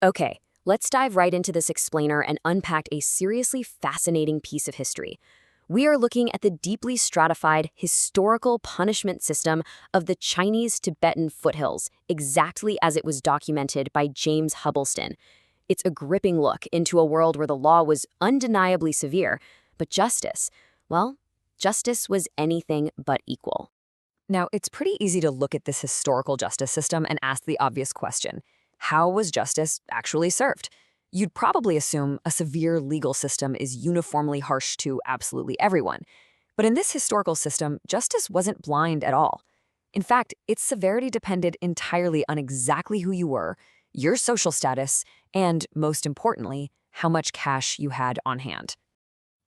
Okay, let's dive right into this explainer and unpack a seriously fascinating piece of history. We are looking at the deeply stratified historical punishment system of the Chinese Tibetan foothills, exactly as it was documented by James Hubbleston. It's a gripping look into a world where the law was undeniably severe, but justice, well, justice was anything but equal. Now, it's pretty easy to look at this historical justice system and ask the obvious question: how was justice actually served? You'd probably assume a severe legal system is uniformly harsh to absolutely everyone. But in this historical system, justice wasn't blind at all. In fact, its severity depended entirely on exactly who you were, your social status, and, most importantly, how much cash you had on hand.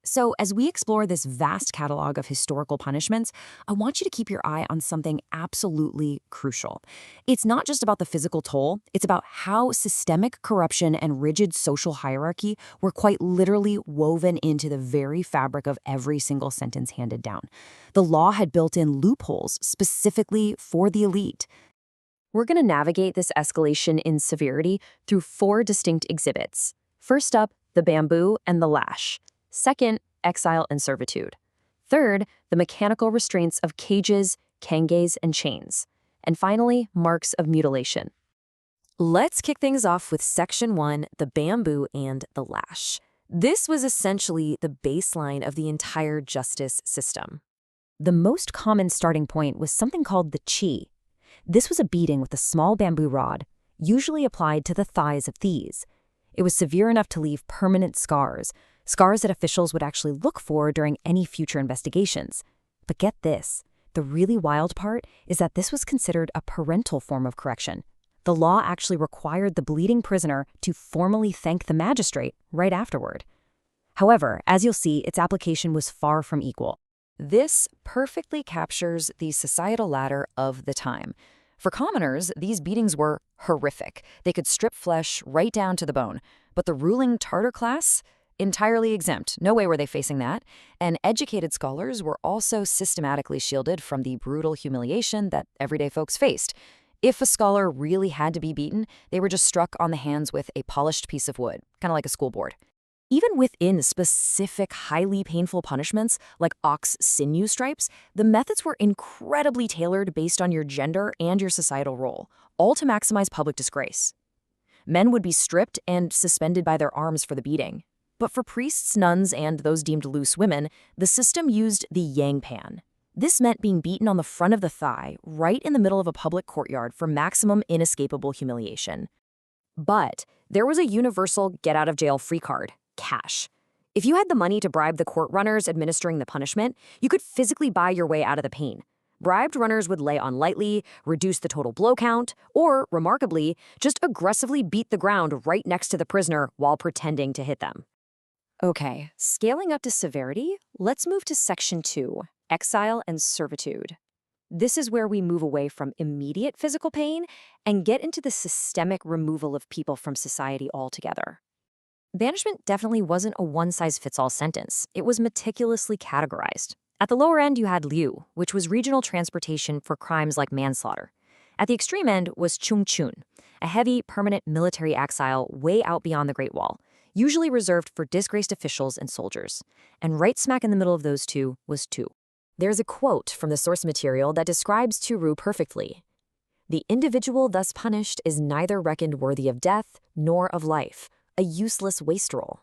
So, as we explore this vast catalog of historical punishments, I want you to keep your eye on something absolutely crucial. It's not just about the physical toll, it's about how systemic corruption and rigid social hierarchy were quite literally woven into the very fabric of every single sentence handed down. The law had built in loopholes specifically for the elite. We're going to navigate this escalation in severity through four distinct exhibits. First up, the bamboo and the lash. Second, exile and servitude. Third, the mechanical restraints of cages, kangays, and chains. And finally, marks of mutilation. Let's kick things off with Section 1, the bamboo and the lash. This was essentially the baseline of the entire justice system. The most common starting point was something called the chi. This was a beating with a small bamboo rod, usually applied to the thighs of thieves. It was severe enough to leave permanent scars that officials would actually look for during any future investigations. But get this, the really wild part is that this was considered a parental form of correction. The law actually required the bleeding prisoner to formally thank the magistrate right afterward. However, as you'll see, its application was far from equal. This perfectly captures the societal ladder of the time. For commoners, these beatings were horrific. They could strip flesh right down to the bone. But the ruling Tartar class? Entirely exempt. No way were they facing that. And educated scholars were also systematically shielded from the brutal humiliation that everyday folks faced. If a scholar really had to be beaten, they were just struck on the hands with a polished piece of wood, kind of like a school board. Even within specific, highly painful punishments, like ox sinew stripes, the methods were incredibly tailored based on your gender and your societal role, all to maximize public disgrace. Men would be stripped and suspended by their arms for the beating. But for priests, nuns, and those deemed loose women, the system used the yangpan. This meant being beaten on the front of the thigh, right in the middle of a public courtyard for maximum inescapable humiliation. But there was a universal get-out-of-jail-free card: cash. If you had the money to bribe the court runners administering the punishment, you could physically buy your way out of the pain. Bribed runners would lay on lightly, reduce the total blow count, or, remarkably, just aggressively beat the ground right next to the prisoner while pretending to hit them. Okay, scaling up to severity, let's move to Section 2, exile and servitude. This is where we move away from immediate physical pain and get into the systemic removal of people from society altogether. Banishment definitely wasn't a one-size-fits-all sentence. It was meticulously categorized. At the lower end, you had liu, which was regional transportation for crimes like manslaughter. At the extreme end was chungchun, a heavy, permanent military exile way out beyond the Great Wall, usually reserved for disgraced officials and soldiers. And right smack in the middle of those two was tu. There's a quote from the source material that describes Turu perfectly. "The individual thus punished is neither reckoned worthy of death nor of life, a useless wastrel."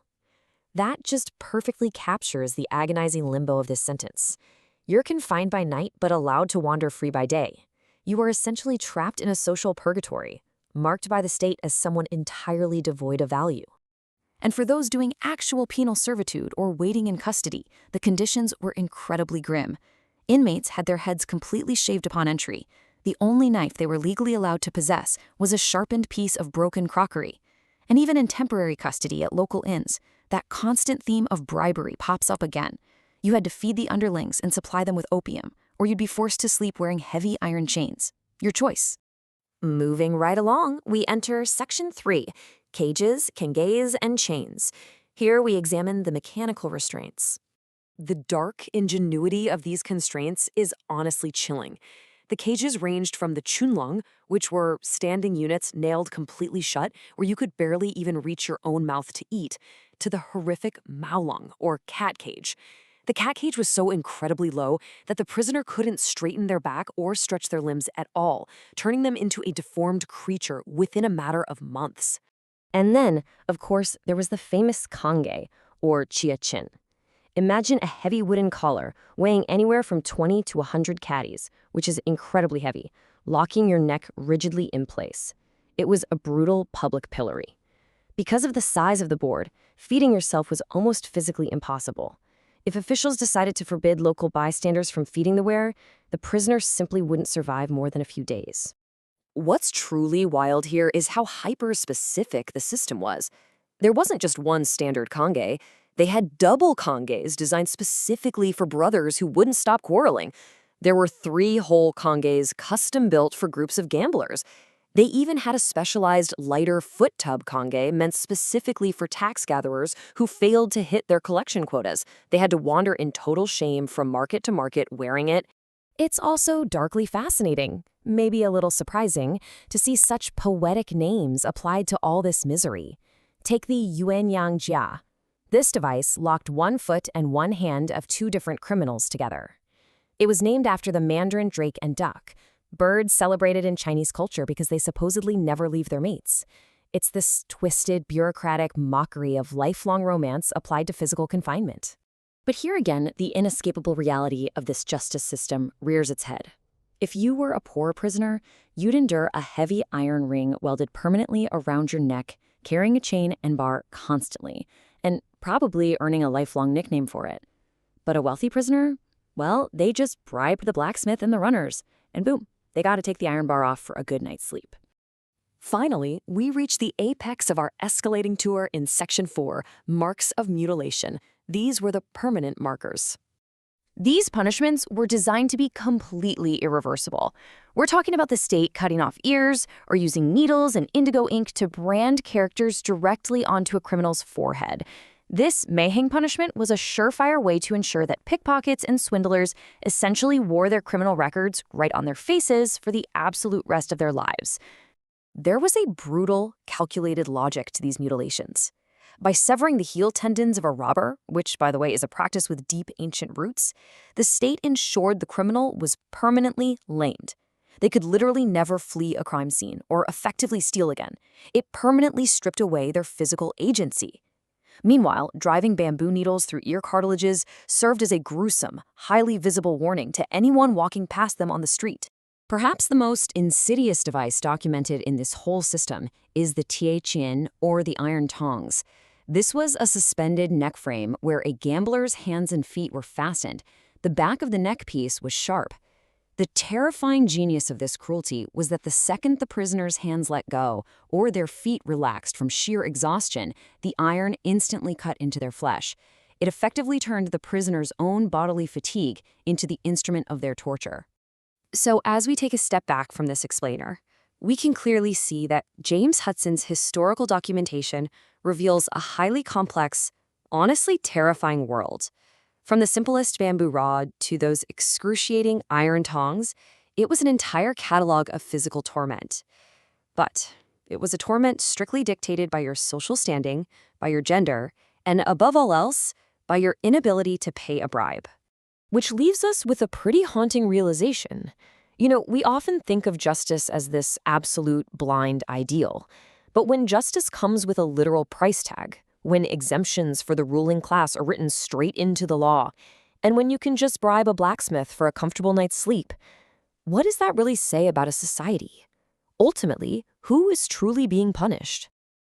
That just perfectly captures the agonizing limbo of this sentence. You're confined by night but allowed to wander free by day. You are essentially trapped in a social purgatory, marked by the state as someone entirely devoid of value. And for those doing actual penal servitude or waiting in custody, the conditions were incredibly grim. Inmates had their heads completely shaved upon entry. The only knife they were legally allowed to possess was a sharpened piece of broken crockery. And even in temporary custody at local inns, that constant theme of bribery pops up again. You had to feed the underlings and supply them with opium, or you'd be forced to sleep wearing heavy iron chains. Your choice. Moving right along, we enter Section 3, cages, kangays, and chains. Here we examine the mechanical restraints. The dark ingenuity of these constraints is honestly chilling. The cages ranged from the chunlong, which were standing units nailed completely shut, where you could barely even reach your own mouth to eat, to the horrific maolong, or cat cage. The cat cage was so incredibly low that the prisoner couldn't straighten their back or stretch their limbs at all, turning them into a deformed creature within a matter of months. And then, of course, there was the famous kange, or chia-chin. Imagine a heavy wooden collar weighing anywhere from 20 to 100 catties, which is incredibly heavy, locking your neck rigidly in place. It was a brutal public pillory. Because of the size of the board, feeding yourself was almost physically impossible. If officials decided to forbid local bystanders from feeding the wearer, the prisoner simply wouldn't survive more than a few days. What's truly wild here is how hyper-specific the system was. There wasn't just one standard kange. They had double kanges designed specifically for brothers who wouldn't stop quarreling. There were 3 whole kanges custom-built for groups of gamblers. They even had a specialized lighter foot tub kange meant specifically for tax gatherers who failed to hit their collection quotas. They had to wander in total shame from market to market wearing it. It's also darkly fascinating, maybe a little surprising, to see such poetic names applied to all this misery. Take the yuanyang jia. This device locked 1 foot and 1 hand of 2 different criminals together. It was named after the mandarin drake and duck, birds celebrated in Chinese culture because they supposedly never leave their mates. It's this twisted, bureaucratic mockery of lifelong romance applied to physical confinement. But here again, the inescapable reality of this justice system rears its head. If you were a poor prisoner, you'd endure a heavy iron ring welded permanently around your neck, carrying a chain and bar constantly, and probably earning a lifelong nickname for it. But a wealthy prisoner? Well, they just bribed the blacksmith and the runners, and boom, they got to take the iron bar off for a good night's sleep. Finally, we reach the apex of our escalating tour in Section 4, Marks of Mutilation. These were the permanent markers. These punishments were designed to be completely irreversible. We're talking about the state cutting off ears or using needles and indigo ink to brand characters directly onto a criminal's forehead. This mayhang punishment was a surefire way to ensure that pickpockets and swindlers essentially wore their criminal records right on their faces for the absolute rest of their lives. There was a brutal, calculated logic to these mutilations. By severing the heel tendons of a robber, which, by the way, is a practice with deep ancient roots, the state ensured the criminal was permanently lamed. They could literally never flee a crime scene or effectively steal again. It permanently stripped away their physical agency. Meanwhile, driving bamboo needles through ear cartilages served as a gruesome, highly visible warning to anyone walking past them on the street. Perhaps the most insidious device documented in this whole system is the tie-chin, or the iron tongs. This was a suspended neck frame where a gambler's hands and feet were fastened. The back of the neck piece was sharp. The terrifying genius of this cruelty was that the second the prisoner's hands let go, or their feet relaxed from sheer exhaustion, the iron instantly cut into their flesh. It effectively turned the prisoner's own bodily fatigue into the instrument of their torture. So as we take a step back from this explainer, we can clearly see that James Hudson's historical documentation reveals a highly complex, honestly terrifying world. From the simplest bamboo rod to those excruciating iron tongs, it was an entire catalog of physical torment. But it was a torment strictly dictated by your social standing, by your gender, and above all else, by your inability to pay a bribe. Which leaves us with a pretty haunting realization. We often think of justice as this absolute blind ideal. But when justice comes with a literal price tag, when exemptions for the ruling class are written straight into the law, and when you can just bribe a blacksmith for a comfortable night's sleep, what does that really say about a society? Ultimately, who is truly being punished?